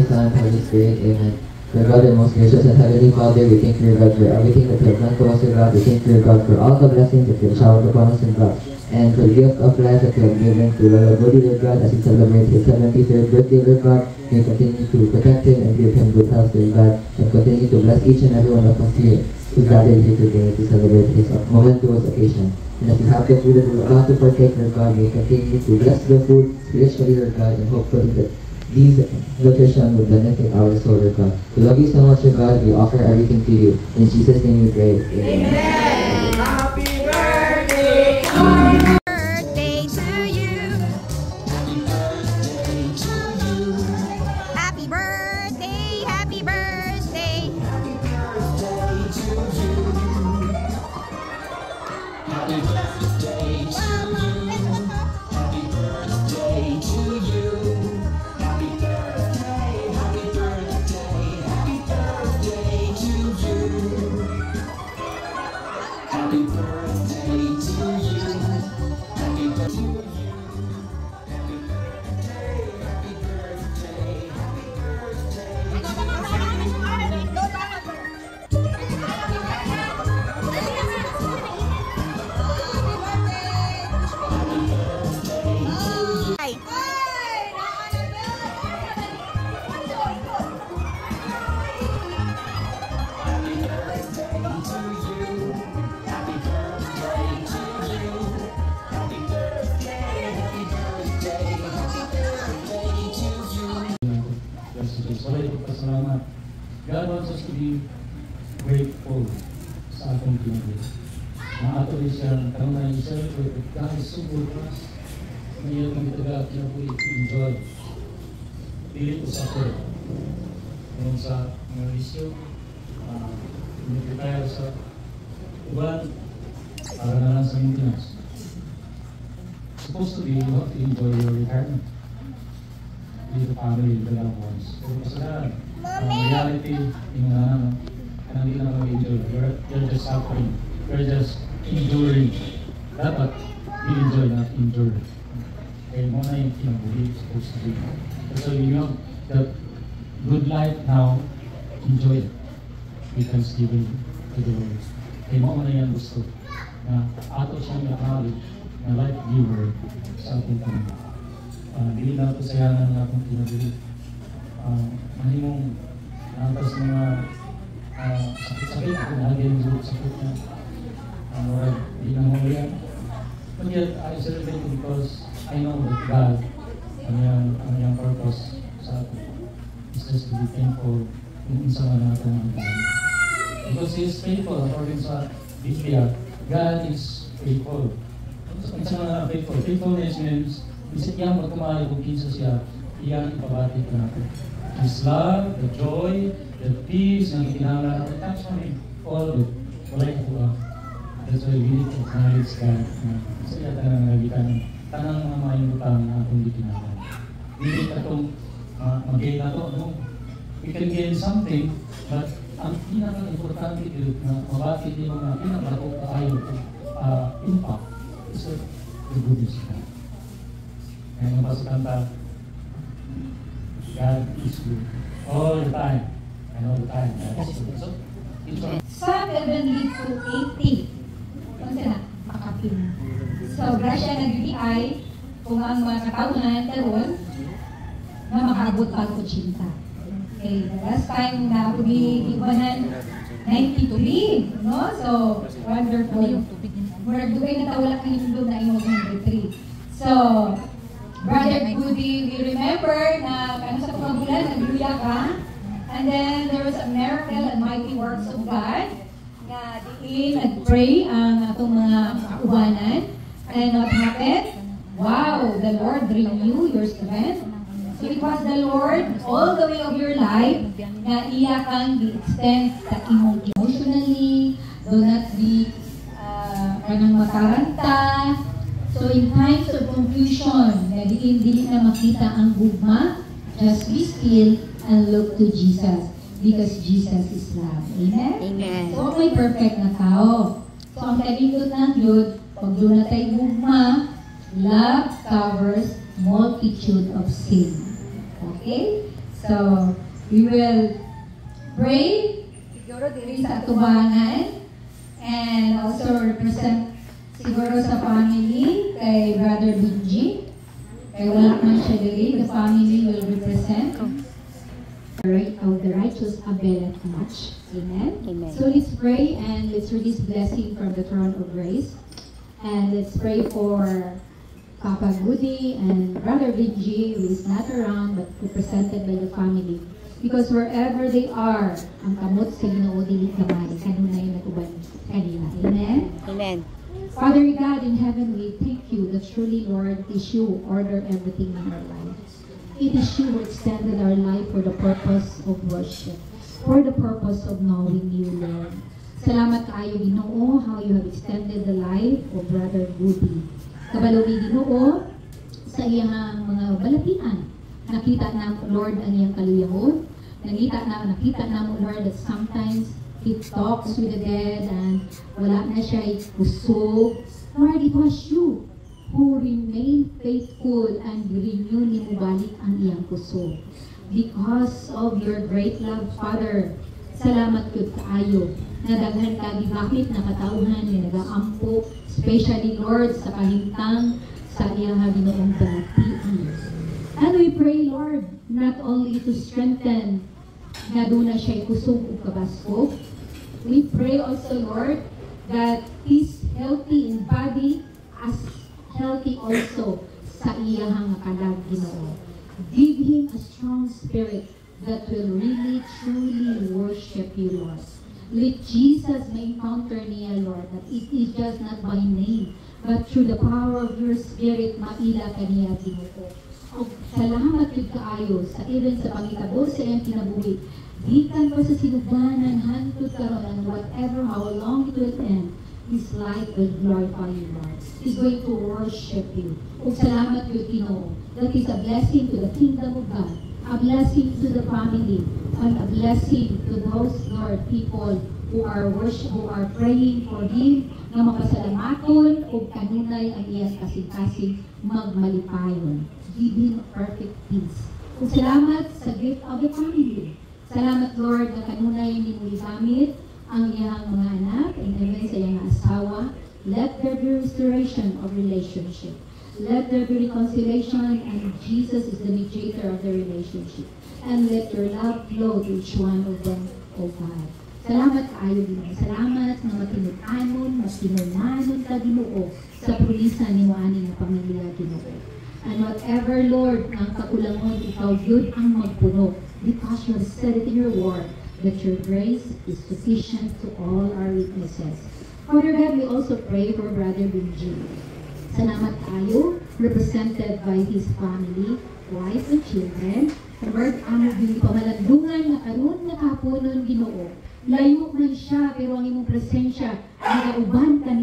Father, Son, and Holy Spirit. Amen. Dear God, our most gracious and heavenly Father, we thank you, God, for everything that you have done to us, God. We thank you, God, for all the blessings that you have showered upon us, God, and for the gift of life that you have given to Lord Bodhi, Lord God, as he celebrates his 73rd birthday, Lord God. May you continue to protect him and give him good health, Lord God, and continue to bless each and every one of us here who gathered here today to celebrate his momentous occasion. And as we have the food that we're about to partake, Lord God, may you continue to bless the food spiritually, Lord God, and hopefully that these nutrition will benefit our soul, Lord God. We love you so much, Lord God. We offer everything to you. In Jesus' name we pray. Amen. Amen. Happy birthday. Happy birthday to you. Happy birthday. Happy birthday. Happy birthday to you. Happy birthday to you. Happy birthday to you. Happy birthday, happy birthday, happy birthday to you. Happy birthday to you. Happy birthday to you. Happy birthday, happy birthday, happy God wants us to be grateful sa atong pinagay. Maato rin siya, tanong na yung celebrate, God is so good to us. Ngayon kami taga, kinabuhi to enjoy. Dili to suffer. Kung sa mga risyo, prepare sa uban, para na lang sa maintenance. Supposed to be, you have to enjoy your retirement. With the family, with the loved ones. Pero kasalanan, reality, yung hindi na mag-enjoy. You're just suffering. You're just enduring. Dapat, you enjoy, not endure. Kaya mo na yung kinabuhi, supposed to be. So you know, the good life now, enjoy it. With thanksgiving to the Lord. Kaya mo na yan gusto. Na ato siyang acknowledge na life giver sa ating Panginoon. Dili na ito sayangan na akong kinabuhi. Mahimong natas mga sakit-sakit ako nahagyan yung sakit na hindi na mo yan. But yet, I celebrate it because I know that God, ang yung purpose sa atin is just to be thankful kung isa man natin ang tayo. Because He is faithful, according sa Biblia, God is faithful. Isa man na faithful. Faithfulness means, isip niyang magkamali kung kinsa siya, iyang ipabatik natin. His love, the joy, the peace, ang ikinahanglan natin, that's why all of it, wala ito lang. That's why we need to acknowledge God. Kasi yata na nalagitan, tanang mga mayunutang na itong ikinahanglan. Hindi ka itong mag-gain na ito, no? We can gain something, but ang pinaka-importante ito na mabati din mga pinaka-bato kayo impact is the goodness of God. Kaya napasakanta, God is good all the time. And all the time. Sa 7 leads to 80. Kung sila, makapin. So, grasya na BBI, kung ang mga katauhan karon na makaabot pa ko 80. Okay, the last time na ako iwanan 93, no? So, wonderful. Murag dugay na tawala kang yung na yung 103. So, Brother Goody, we remember na kano sa pagbulan, nagluya ka. And then there was a miracle and mighty works of God na diin nag-pray ang atong mga kaubanan. And what happened? Wow, the Lord renew your strength. So it was the Lord all the way of your life na iya kang di-extend sa imong emotionally, do not be kanang mataranta. So in times of confusion, na dili na makita ang gugma, just be still and look to Jesus because Jesus is love. Amen? Amen. So may perfect na tao. So ang kalindot ng Diyod, pag doon na tayo gugma, love covers multitude of sin. Okay? So, we will pray siguro diri sa atubangan and also represent siguro sa family kay Brother Benji. Kaya wala man siya diri, the family will represent. Right of the righteous availeth much. Amen. Amen. So let's pray and let's release blessing from the throne of grace. And let's pray for Papa Goody and Brother Benji, who is not around but represented by the family. Because wherever they are, ang kamot sa Ginoo dili gamay, kanunay nag-uban kanila. Amen. Amen. Father God in heaven, we thank you that truly, Lord, it is you who order everything in our life. It is you who extended our life for the purpose of worship, for the purpose of knowing you, Lord. Salamat kaayo Ginoo, how you have extended the life of Brother Goody. Kabalo ni Ginoo sa iyang mga balatian. Nakita na Lord ang iyang kaluyahon. Nakita na mo Lord that sometimes he talks with the dead and wala na siya kusog. Lord, it was you who remained faithful and renew ni mo balik ang iyang kusog. Because of your great love, Father, salamat yun kaayo. Nadaghan ka gibakit na katauhan ni nagaampo, especially Lord sa kahintang sa iyang Ginoong balatian. And we pray, Lord, not only to strengthen na doon na siya kusog o kabaskog. We pray also, Lord, that he's healthy in body as healthy also sa iyang kalag Ginoo. Give him a strong spirit that will really, truly worship you, Lord. Let Jesus may encounter niya, Lord, that it is just not by name, but through the power of your spirit, maila ka niya, Ginoo. O salamat yun kaayo sa even sa pangitabo sa iyang kinabuhi. Gikan pa sa sinubanan, hantod karon and whatever, how long it will end, his life will glorify you, Lord. He's going to worship you. O salamat yun, Ginoo. That is a blessing to the kingdom of God, a blessing to the family, and a blessing to those, Lord, people who are praying for him, na mapasalamaton o kanunay ang iyang kasing-kasing magmalipayon. Give him perfect peace. O salamat sa gift of the family. Salamat, Lord, na kanunay ni mo igamit ang iyang mga anak and even sa iyang asawa. Let there be restoration of relationship. Let there be reconciliation, and Jesus is the mediator of the relationship. And let your love flow to each one of them, O God. Salamat kaayo Ginoo. Salamat na matinutanon, matinunanon ka Ginoo sa pulisan ni mo ani nga pamilya Ginoo. And whatever, Lord, ang kakulangon, ikaw yun ang magpuno. Because you have said it in your word, that your grace is sufficient to all our weaknesses. Father God, we also pray for Brother Benji. Salamat tayo, represented by his family, wife and children. Lord, ang yung pamalandungan na karoon na kapunon Ginoo. Layo man siya, pero ang imong presensya, nagauban ka ni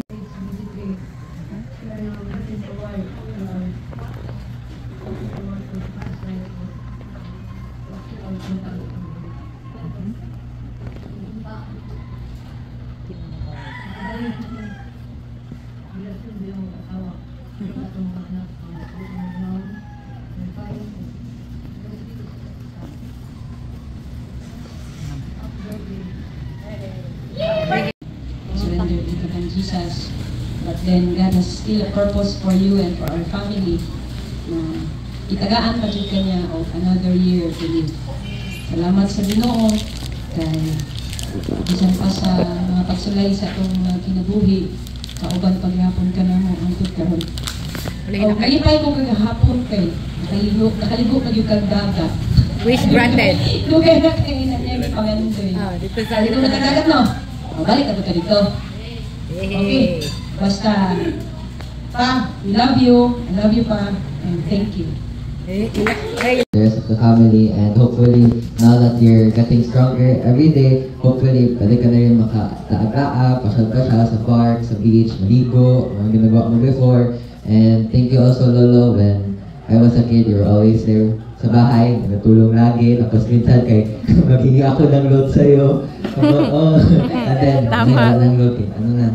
surrender to God Jesus, but then God has still a purpose for you and for our family. Itagaan pa dyan kanya of another year to live. Salamat sa Ginoo kay bisan pa sa mga pagsulay sa itong kinabuhi, kauban paghapon ka na mo ang karon. O kalipay ko kagahapon kay nakaligo ka yung kagdagat. Wish granted. Lugay na kayo na niya pangandoy. Dito sa Dito na kagdagat no? Balik ako ka dito. Okay. Basta, Pa, we love you. I love you, Pa. And thank you. There's of the family, and hopefully now that you're getting stronger every day, hopefully balik ka na rin makataagaa, pasyal-pasyal sa park, sa beach, maligo, mga ginagawa mo before. And thank you also, Lolo, when I was a kid, you were always there sa bahay, nagtulong lagi, tapos minsan kay maghingi ako ng load sa'yo. And then, Tama. ng load, ano na.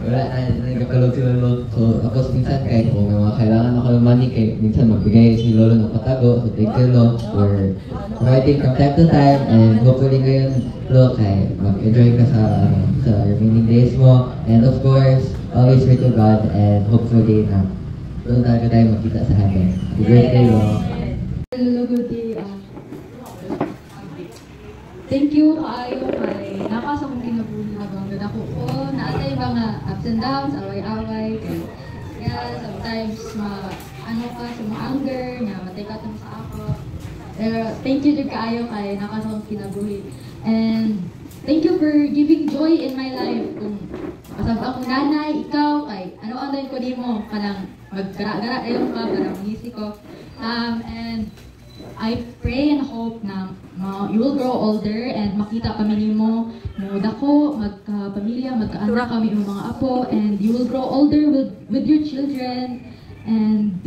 Wala na, nagkapalog si Lolo. So, ako minsan kahit kung may mga kailangan ako ng money, kahit minsan magbigay si Lolo ng patago. So, thank you, Lolo, for providing from time to time. And hopefully ngayon, Lolo, kahit mag-enjoy ka sa remaining days mo. And of course, always pray to God. And hopefully na doon talaga tayo magkita sa heaven. Happy birthday, Lolo. Lolo Guti, thank you kaayo kay nakas akong kinabuhi na bang ako ko naatay mga ups and downs, away-away kaya sometimes ano ka sa mga anger na matay ka sa ako. Pero thank you jud kaayo kay nakas akong kinabuhi, and thank you for giving joy in my life. Kung kasab akong nanay, ikaw kay ano ko nimo kanang magkara-gara ayon ka para mangisi ko. And I pray and hope na you will grow older and makita kami nimo mo dako, magka-pamilya, magka-anak kami ng mga apo, and you will grow older with your children, and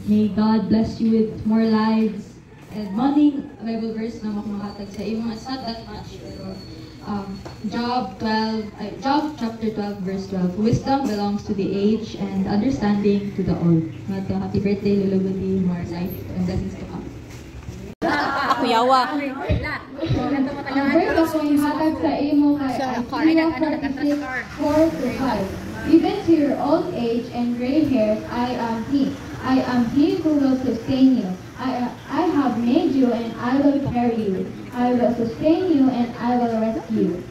may God bless you with more lives and money. Bible verse na makumahatag sa iyo, it's not that much, pero Job chapter 12 verse 12, wisdom belongs to the age and understanding to the old. Happy birthday, Lolo Guti, more life and blessings to come. Kuyawa. Ang verse ako yung hatag sa imo kay Isaiah 46:4-5. Even to your old age and gray hairs, I am He. I am He who will sustain you. I have made you and I will carry you. I will sustain you and I will rescue you.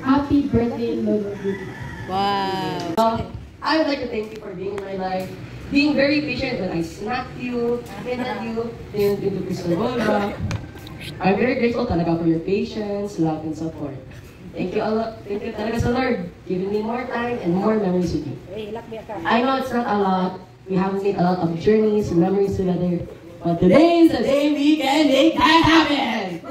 Happy birthday, Lolo Guti. Wow. I would like to thank you for being in my life, being very patient when I smacked you, hit at you, didn't do Crystal Bola. I'm very grateful talaga for your patience, love, and support. Thank you a lot. Thank you talaga sa Lord, giving me more time and more memories with you. I know it's not a lot. We haven't made a lot of journeys and memories together, but today is the day we can make that happen.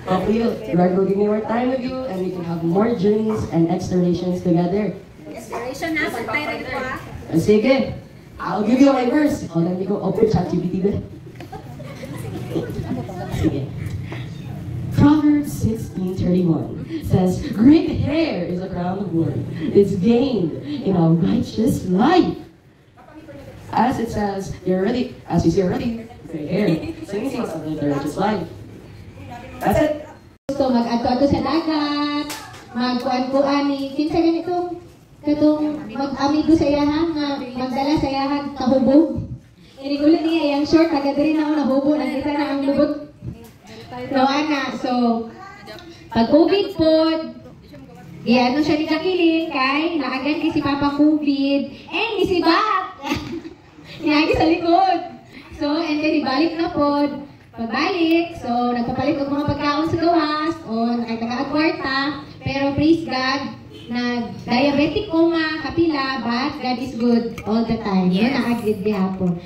Hopefully, Lord will give me more time with you and we can have more journeys and explorations together. Inspiration na, bantay rin ko ha. Sige, I'll give you my verse. Hold on, go open ChatGPT ba? Sige. Proverbs 16:31 says, "Great hair is a crown of glory. It's gained in a righteous life." As it says, as you see already, great hair. Singing of the righteous life. That's it. Gusto mag-adto sa dagat, magkuan-kuan ni kinsa ganito katong mag-amigo sa iyahan nga magdala sa iyahan kahubog. Inigulo niya yung short agad rin ako nahubo, nakita na ang lubot. So pag COVID po, ano siya ni Kakilin kay naagan kay si Papa COVID and isibak. Niyagi sa likod. So and then ibalik na po. Pagbalik, so nagpapalit og mga pagkaon sa gawas o nakataka-kwarta, pero praise God, diabetic ko kapila, but God is good all the time. Yun ang agad gihapon.